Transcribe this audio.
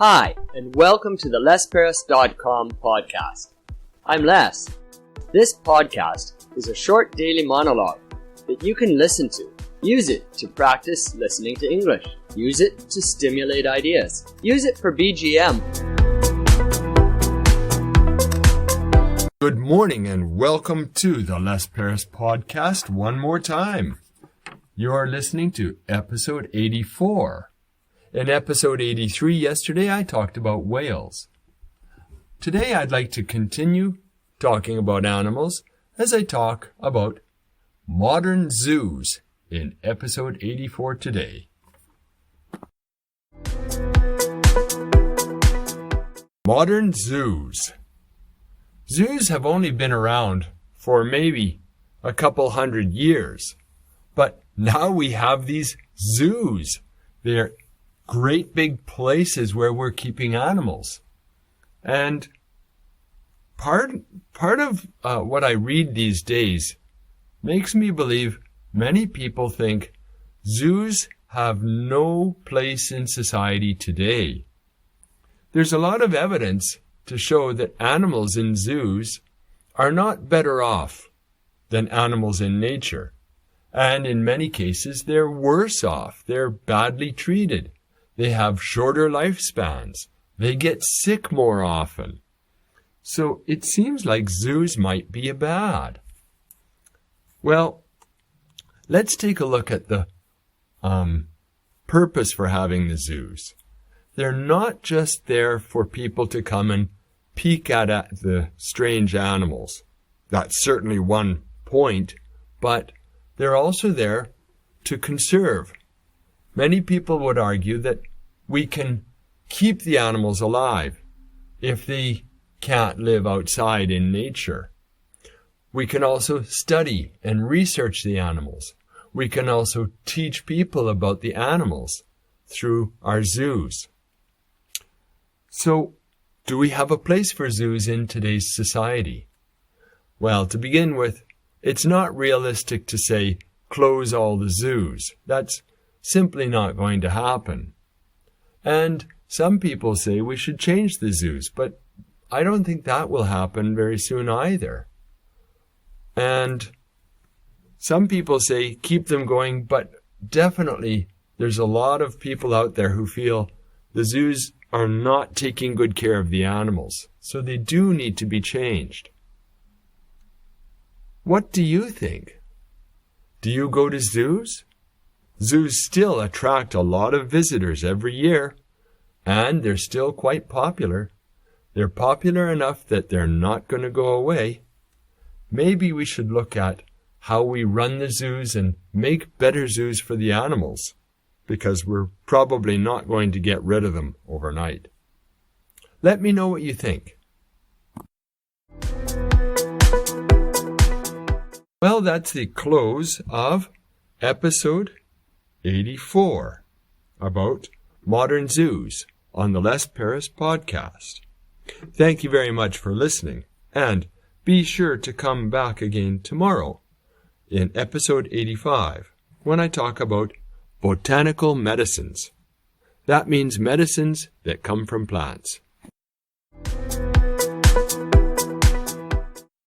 Hi, and welcome to the LesParis.com podcast. I'm Les. This podcast is a short daily monologue that you can listen to. Use it to practice listening to English. Use it to stimulate ideas. Use it for BGM. Good morning and welcome to the Les Paris podcast one more time. You are listening to episode 84. In episode 83 yesterday, I talked about whales. Today, I'd like to continue talking about animals as I talk about modern zoos in episode 84 today. Modern zoos. Zoos have only been around for maybe a couple hundred years, but now we have these zoos. They're great big places where we're keeping animals. And part of what I read these days makes me believe many people think zoos have no place in society today. There's a lot of evidence to show that animals in zoos are not better off than animals in nature. And in many cases, they're worse off. They're badly treated. They have shorter lifespans. They get sick more often. So it seems like zoos might be bad. Well, let's take a look at the purpose for having the zoos. They're not just there for people to come and peek at the strange animals. That's certainly one point, but they're also there to conserve. Many people would argue that we can keep the animals alive if they can't live outside in nature. We can also study and research the animals. We can also teach people about the animals through our zoos. So, do we have a place for zoos in today's society? Well, to begin with, it's not realistic to say, close all the zoos. That's simply not going to happen. And some people say we should change the zoos, but I don't think that will happen very soon either. And some people say keep them going, but definitely there's a lot of people out there who feel the zoos are not taking good care of the animals, so they do need to be changed. What do you think? Do you go to zoos? Zoos still attract a lot of visitors every year, and they're still quite popular. They're popular enough that they're not going to go away. Maybe we should look at how we run the zoos and make better zoos for the animals, because we're probably not going to get rid of them overnight. Let me know what you think. Well, that's the close of episode 84 about modern zoos on the Les Paris podcast. Thank you very much for listening, and be sure to come back again tomorrow in episode 85 when I talk about botanical medicines. That means medicines that come from plants.